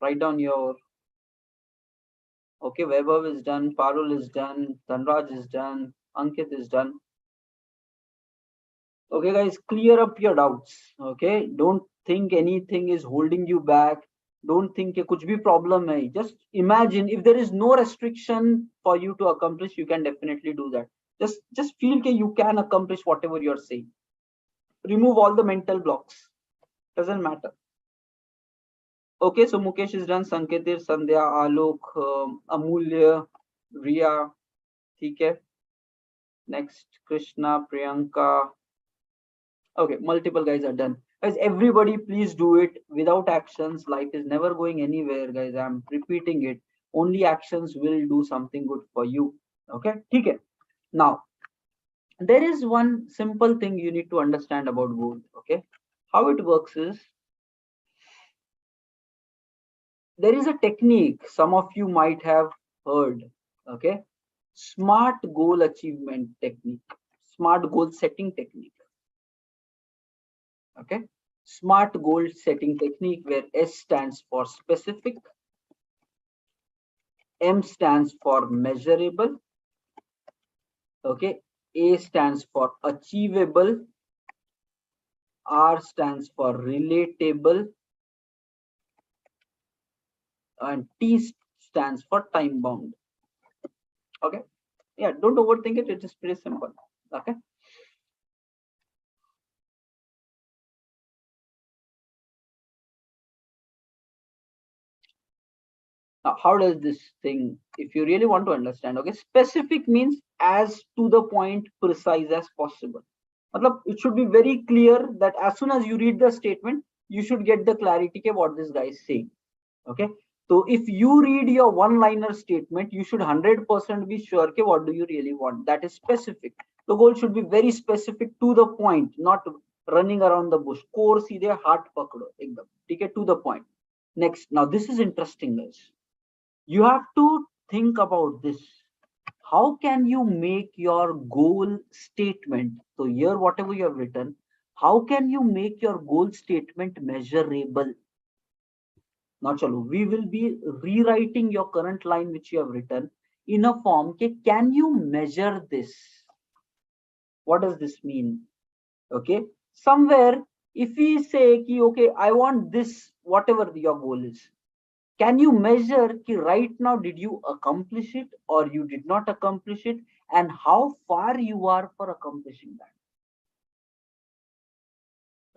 Write down your, okay, Vaibhav is done, Parul is done, Dhanraj is done, Ankit is done. Okay, guys, clear up your doubts. Okay, don't think anything is holding you back. Don't think कि कुछ भी problem है. Just imagine if there is no restriction for you to accomplish, you can definitely do that. Just feel that you can accomplish whatever you're saying. Remove all the mental blocks. Doesn't matter. Okay, so Mukesh is done, Sanketir, Sandhya, Alok, Amulya, Riya, ठीक है. Next, Krishna, Priyanka. Okay, multiple guys are done. Guys, everybody please do it. Without actions, life is never going anywhere, guys. I'm repeating it. Only actions will do something good for you. Okay, okay. Now, there is one simple thing you need to understand about goal. Okay, how it works is there is a technique some of you might have heard. Okay, smart goal achievement technique, smart goal setting technique. Okay, smart goal setting technique, where S stands for specific, M stands for measurable, okay, A stands for achievable, R stands for relatable, and T stands for time bound. Okay, yeah, don't overthink it, it is pretty simple. Okay, now how does this thing, if you really want to understand, okay, specific means as to the point, precise as possible. Matlab, it should be very clear that as soon as you read the statement, you should get the clarity of what this guy is saying. Okay, so if you read your one-liner statement, you should 100% be sure okay, what do you really want. That is specific. The goal should be very specific, to the point, not running around the bush. Core seedhe heart pakdo ekdam. Okay, to the point. Next, now this is interesting, guys. You have to think about this. How can you make your goal statement? So here, whatever you have written, how can you make your goal statement measurable? Now, chalo, we will be rewriting your current line which you have written in a form. Okay, can you measure this? What does this mean? Okay, somewhere if we say, ki, okay, I want this, whatever your goal is, can you measure ki right now did you accomplish it or you did not accomplish it, and how far you are for accomplishing that?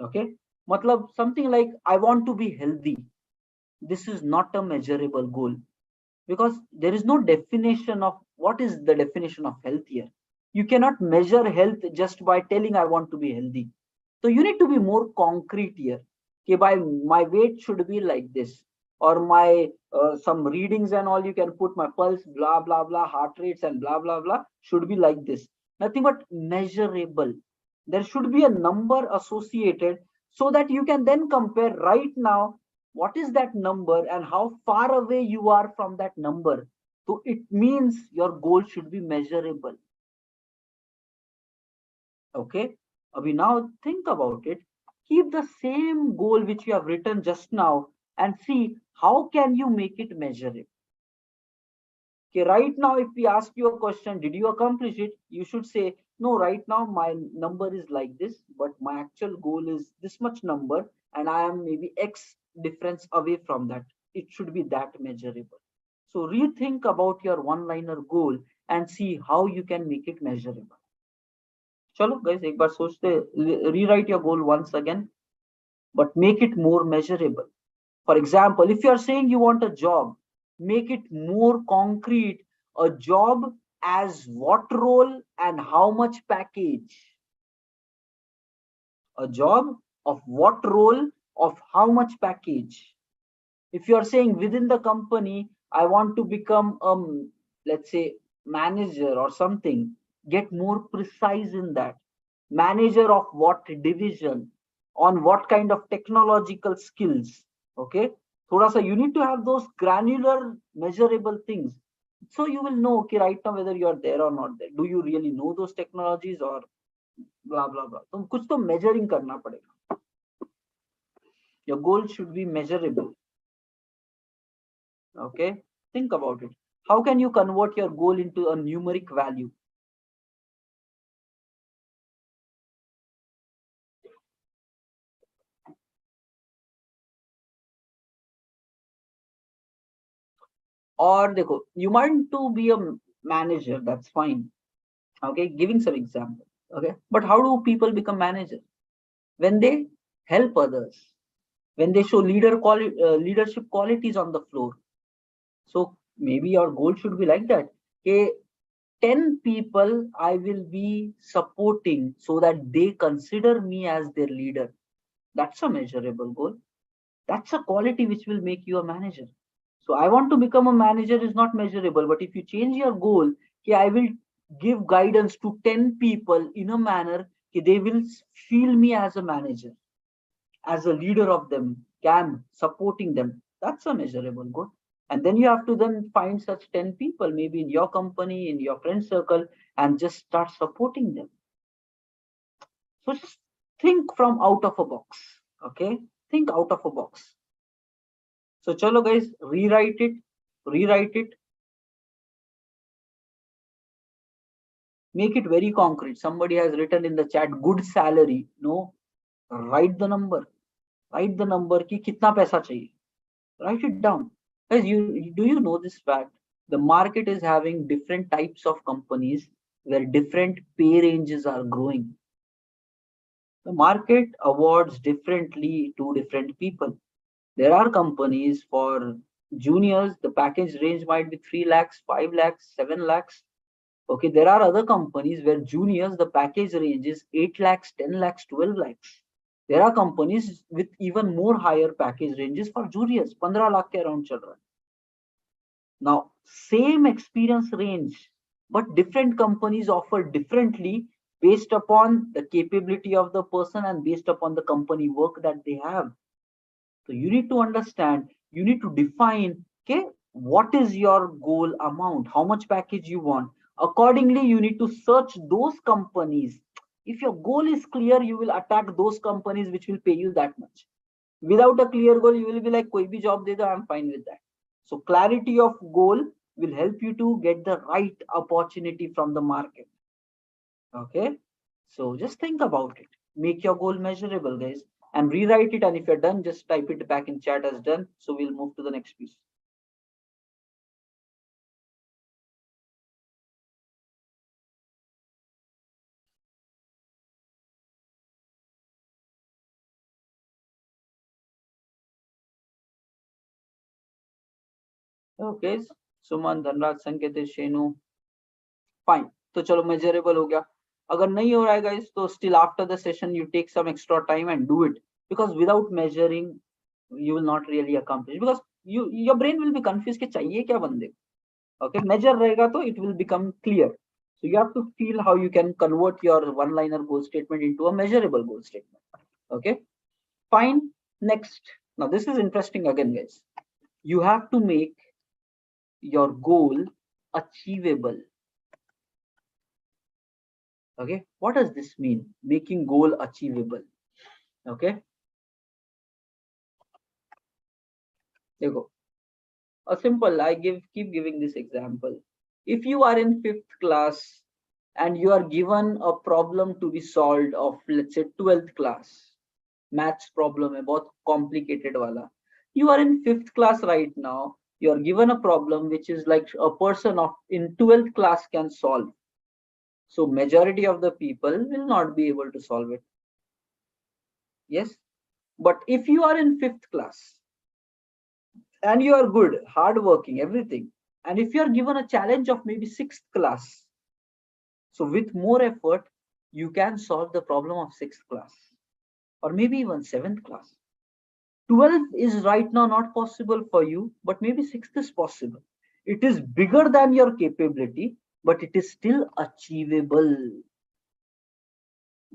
Okay, matlab something like I want to be healthy. This is not a measurable goal, because there is no definition of what is the definition of health here. You cannot measure health just by telling I want to be healthy. So you need to be more concrete here. Okay, by my weight should be like this, or my some readings and all, you can put my pulse, blah blah blah, heart rates and blah blah blah should be like this. Nothing but measurable. There should be a number associated, so that you can then compare right now what is that number and how far away you are from that number. So it means your goal should be measurable. Okay, we now think about it. Keep the same goal which you have written just now and see how can you make it measurable. Okay, right now if we ask you a question, did you accomplish it, you should say no, right now my number is like this, but my actual goal is this much number, and I am maybe X difference away from that. It should be that measurable. So rethink about your one-liner goal and see how you can make it measurable. चलो guys, एक बार सोचते, rewrite your goal once again, but make it more measurable. For example, if you are saying you want a job, make it more concrete. A job as what role and how much package? A job of what role, of how much package? If you are saying within the company, I want to become let's say manager or something, get more precise in that. Manager of what division, on what kind of technological skills? Okay, thoda sa you need to have those granular measurable things, so you will know, okay, right now whether you are there or not there. Do you really know those technologies or blah blah blah? तो कुछ तो measuring करना पड़ेगा. Your goal should be measurable. Okay, think about it. How can you convert your goal into a numeric value? Or देखो, you might to be a manager, that's fine. Okay, giving some example. Okay, but how do people become managers? When they help others, when they show leadership qualities on the floor. So maybe your goal should be like that. Okay, 10 people I will be supporting so that they consider me as their leader. That's a measurable goal. That's a quality which will make you a manager. So I want to become a manager is not measurable, but if you change your goal, okay, I will give guidance to 10 people in a manner okay, they will feel me as a manager, as a leader of them, can supporting them. That's a measurable goal. And then you have to then find such 10 people, maybe in your company, in your friend circle, and just start supporting them. So just think from out of a box. Okay, think out of a box. So chalo guys, rewrite it, make it very concrete. Somebody has written in the chat, good salary. No, write the number. Write the number ki kitna paisa chahiye. Write it down. Guys, do you know this fact? The market is having different types of companies where different pay ranges are growing. The market awards differently to different people. There are companies for juniors, the package range might be 3 lakhs, 5 lakhs, 7 lakhs. Okay, there are other companies where juniors, the package range is 8 lakhs, 10 lakhs, 12 lakhs. There are companies with even more higher package ranges for juniors, 15 lakh ke around chal raha hai. Now, same experience range, but different companies offer differently based upon the capability of the person and based upon the company work that they have. So you need to understand, you need to define, okay, what is your goal amount, how much package you want. Accordingly, you need to search those companies. If your goal is clear, you will attack those companies which will pay you that much. Without a clear goal, you will be like, koi bhi job de do, I'm fine with that. So clarity of goal will help you to get the right opportunity from the market. Okay, so just think about it. Make your goal measurable, guys, and rewrite it. And if you're done, just type it back in chat as done. So we'll move to the next piece. Okay, सुमन, धनराज, संकेत, Shenu, fine. तो चलो measurable हो गया. अगर नहीं हो रहा है guys, तो still after the session you take some extra time and do it, because without measuring you will not really accomplish, because your brain will be confused कि चाहिए क्या बंदे. Okay, measure रहेगा तो it will become clear. So you have to feel how you can convert your one-liner goal statement into a measurable goal statement. Okay, fine. Next, now this is interesting again, guys. You have to make your goal achievable. Okay, what does this mean, making goal achievable? Okay, देखो, a simple, I keep giving this example. If you are in 5th class and you are given a problem to be solved of, let's say, 12th class, maths problem है बहुत complicated वाला. You are in 5th class right now, you are given a problem which is like a person of in 12th class can solve. So majority of the people will not be able to solve it. Yes, but if you are in 5th class and you are good, hardworking, everything, and if you are given a challenge of maybe 6th class, so with more effort you can solve the problem of 6th class or maybe even 7th class. 12 is right now not possible for you, but maybe 6th is possible. It is bigger than your capability, but it is still achievable.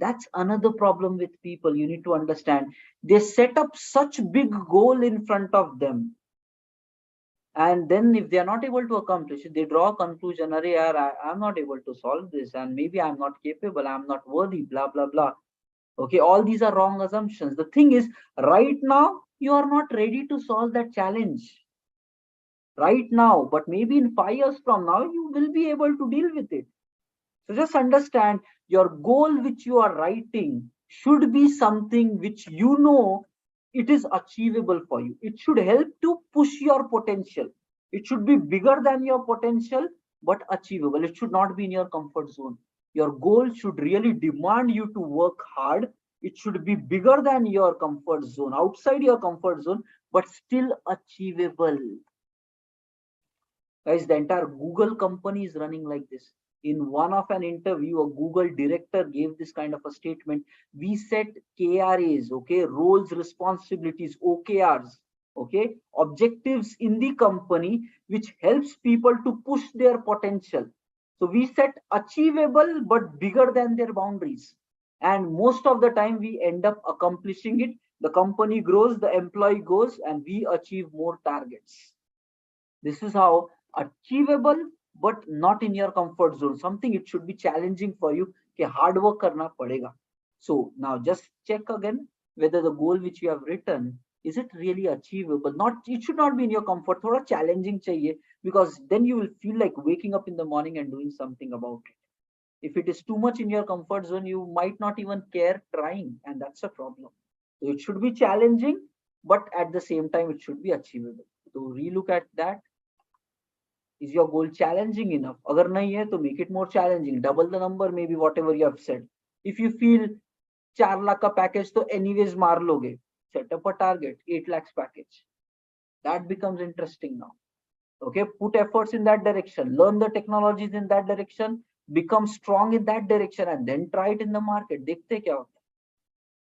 That's another problem with people. You need to understand, they set up such big goal in front of them, and then if they are not able to accomplish it, they draw a conclusion, Arey yaar, I'm not able to solve this, and maybe I'm not capable, I'm not worthy, blah blah blah. Okay, all these are wrong assumptions. The thing is, right now you are not ready to solve that challenge right now, but maybe in 5 years from now you will be able to deal with it. So just understand, your goal which you are writing should be something which you know it is achievable for you. It should help to push your potential. It should be bigger than your potential, but achievable. It should not be in your comfort zone. Your goal should really demand you to work hard. It should be bigger than your comfort zone, outside your comfort zone, but still achievable. Guys, the entire Google company is running like this. In one of an interview, a Google director gave this kind of a statement. We set KRAs, okay, roles, responsibilities, OKRs, okay, objectives in the company, which helps people to push their potential. So we set achievable but bigger than their boundaries. And most of the time we end up accomplishing it. The company grows, the employee goes, and we achieve more targets. This is how achievable, but not in your comfort zone. Something it should be challenging for you. कि hard work करना पड़ेगा. So now just check again whether the goal which you have written, is it really achievable? Not, it should not be in your comfort. थोड़ा challenging चाहिए, because then you will feel like waking up in the morning and doing something about it. If it is too much in your comfort zone, you might not even care trying, and that's a problem. So it should be challenging, but at the same time it should be achievable. So relook at that. Is your goal challenging enough? Agar nahi hai, to make it more challenging. Double the number, maybe whatever you have said. If you feel 4 lakh ka package, to anyways maar loge. Set up a target, 8 lakhs package. That becomes interesting now. Okay, put efforts in that direction. Learn the technologies in that direction. Become strong in that direction, and then try it in the market. Dekhte kya hota.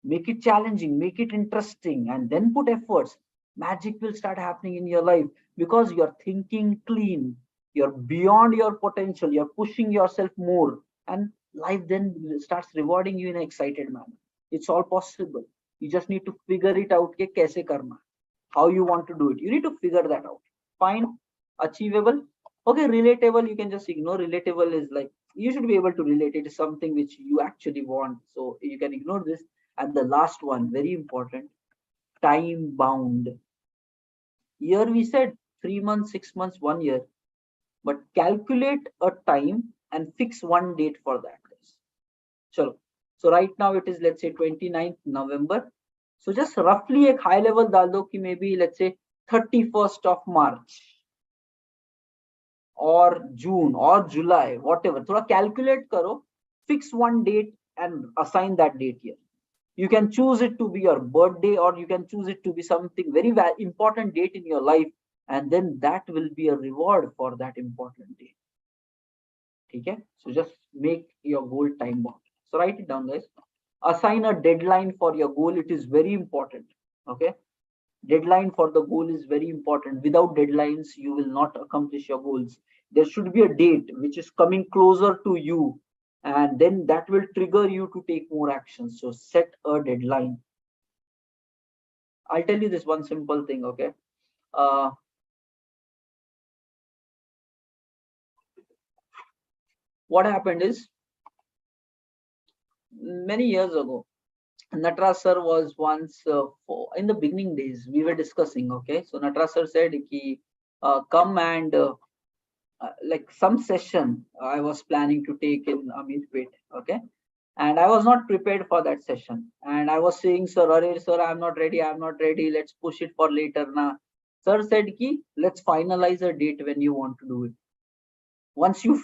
Make it challenging, make it interesting, and then put efforts. Magic will start happening in your life, because you're thinking clean, you're beyond your potential, you're pushing yourself more, and life then starts rewarding you in an excited manner. It's all possible. You just need to figure it out. Ke kaise karna, how you want to do it. You need to figure that out. Fine. Achievable. Okay, relatable, you can just ignore. Relatable is like, you should be able to relate. It is something which you actually want, so you can ignore this. And the last one, very important, time bound. Here we said 3 months, 6 months, 1 year, but calculate a time and fix one date for that, guys. Chalo. So right now it is, let's say 29th November. So just roughly a high level dal do ki maybe let's say 31st of March or June or July, whatever. Thoda calculate karo, fix one date and assign that date here. You can choose it to be your birthday, or you can choose it to be something very important date in your life, and then that will be a reward for that important day. Okay, so just make your goal time bound. So write it down, guys. Assign a deadline for your goal. It is very important. Okay, deadline for the goal is very important. Without deadlines, you will not accomplish your goals. There should be a date which is coming closer to you, and then that will trigger you to take more action. So set a deadline. I'll tell you this one simple thing. Okay, what happened is, many years ago, Natras sir was once in the beginning days we were discussing. Okay, so Natras sir said ki come and like some session I was planning to take in Ameerpet. Okay, and I was not prepared for that session, and I was saying, sir, sir, I'm not ready, I'm not ready, let's push it for later na. Sir said ki let's finalize a date when you want to do it. Once you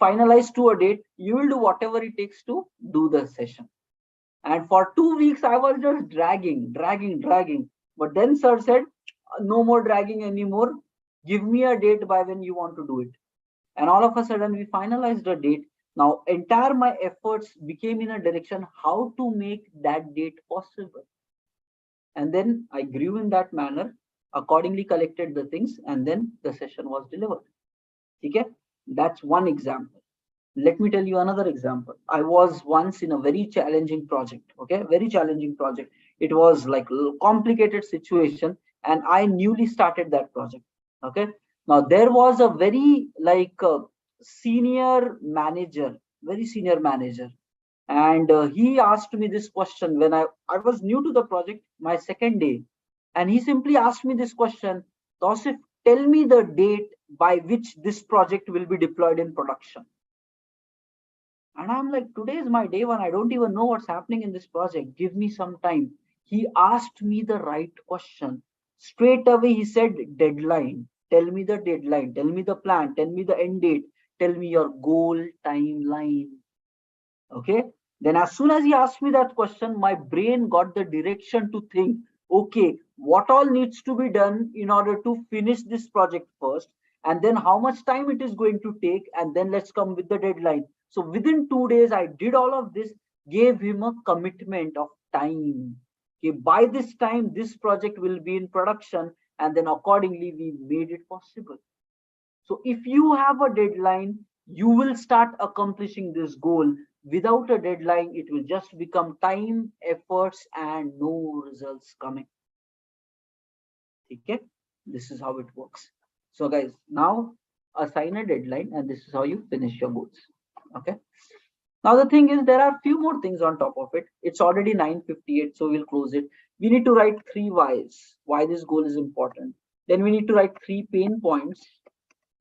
finalize to a date, you will do whatever it takes to do the session. And for 2 weeks I was just dragging. But then sir said, no more dragging anymore, give me a date by when you want to do it. And all of a sudden we finalized a date. Now entire my efforts became in a direction how to make that date possible. And then I grew in that manner, accordingly collected the things, and then the session was delivered. Okay, that's one example. Let me tell you another example. I was once in a very challenging project. Okay, very challenging project. It was like a complicated situation, and I newly started that project. Okay, now there was a very senior manager, very senior manager, and he asked me this question when I was new to the project, my second day, and he simply asked me this question: Tausif, tell me the date by which this project will be deployed in production. And I'm like, today is my day one. I don't even know what's happening in this project. Give me some time. He asked me the right question. Straight away, he said, deadline. Tell me the deadline. Tell me the plan. Tell me the end date. Tell me your goal timeline. Okay. Then, as soon as he asked me that question, my brain got the direction to think, okay, what all needs to be done in order to finish this project first, and then how much time it is going to take, and then let's come with the deadline. So within 2 days, I did all of this, gave him a commitment of time. Okay, by this time, this project will be in production, and then accordingly, we made it possible. So if you have a deadline, you will start accomplishing this goal. Without a deadline, it will just become time, efforts, and no results coming. Okay, this is how it works. So guys, now assign a deadline, and this is how you finish your goals. Okay. Now the thing is, there are few more things on top of it. It's already 9:58, so we'll close it. We need to write three whys, why this goal is important. Then we need to write three pain points.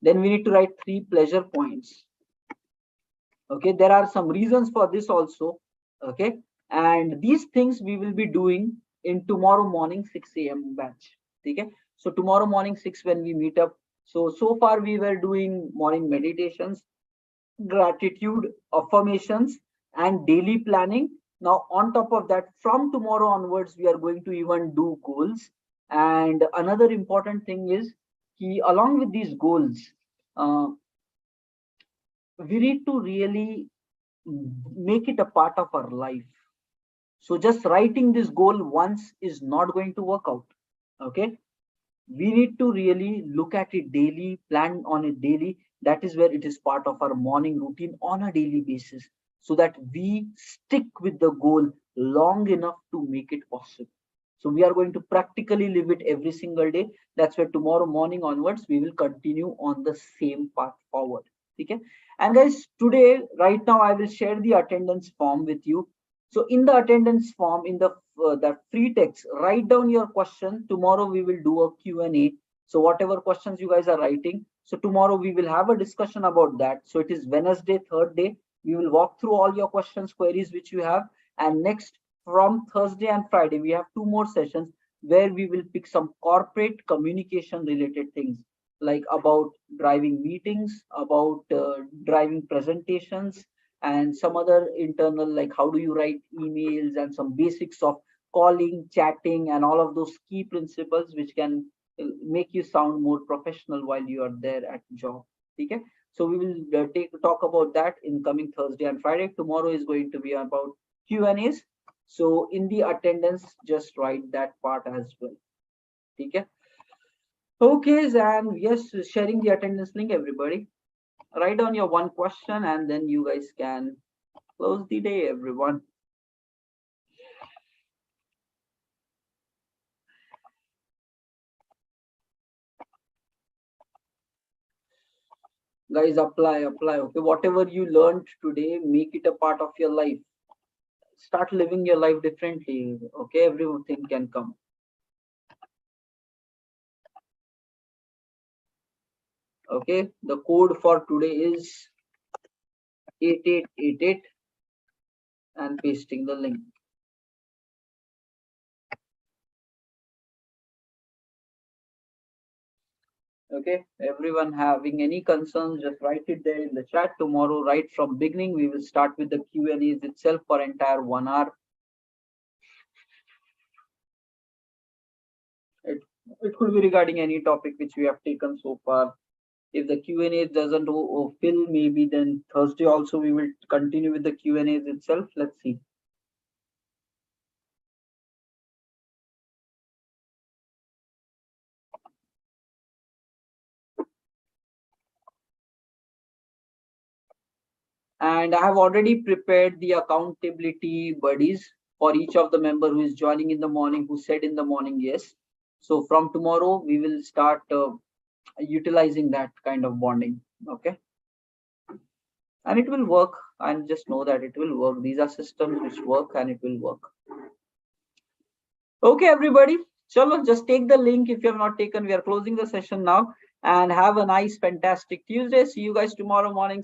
Then we need to write three pleasure points. Okay, there are some reasons for this also. Okay, and these things we will be doing in tomorrow morning 6 a.m. batch. Okay, so tomorrow morning 6 when we meet up. So far we were doing morning meditations, gratitude, affirmations, and daily planning. Now on top of that, from tomorrow onwards, we are going to even do goals. And another important thing is, along with these goals, uh, we need to really make it a part of our life. So just writing this goal once is not going to work out. Okay, we need to really look at it daily, plan on it daily. That is where it is part of our morning routine on a daily basis, so that we stick with the goal long enough to make it possible. So we are going to practically live it every single day. That's where tomorrow morning onwards we will continue on the same path forward. Okay, and guys, today right now I will share the attendance form with you. So in the attendance form, in the free text, write down your question. Tomorrow we will do a Q&A. So whatever questions you guys are writing, so tomorrow we will have a discussion about that. So it is Wednesday, third day. We will walk through all your questions, queries which you have. And next, from Thursday and Friday, we have two more sessions where we will pick some corporate communication related things, like about driving meetings, about driving presentations, and some other internal, like how do you write emails, and some basics of calling, chatting, and all of those key principles which can make you sound more professional while you are there at job. Okay, so we will talk about that in coming Thursday and Friday. Tomorrow is going to be about Q&As. So in the attendance, just write that part as well. Okay. Okay, and yes, sharing the attendance link, everybody. Write down your one question, and then you guys can close the day, everyone. Guys, apply. Okay, whatever you learned today, make it a part of your life. Start living your life differently. Okay, everything can come. Okay, the code for today is 8888, and pasting the link. Okay, everyone having any concerns, just write it there in the chat. Tomorrow, right from beginning, we will start with the Q&As itself for entire 1 hour. It could be regarding any topic which we have taken so far. If the Q&A doesn't fill, maybe then Thursday also we will continue with the Q&As itself. Let's see. And I have already prepared the accountability buddies for each of the member who is joining in the morning, who said in the morning yes. So from tomorrow we will start utilizing that kind of bonding. Okay, and it will work. And just know that it will work. These are systems which work, and it will work. Okay, everybody. Chalo, just take the link if you have not taken. We are closing the session now. And have a nice, fantastic Tuesday. See you guys tomorrow morning.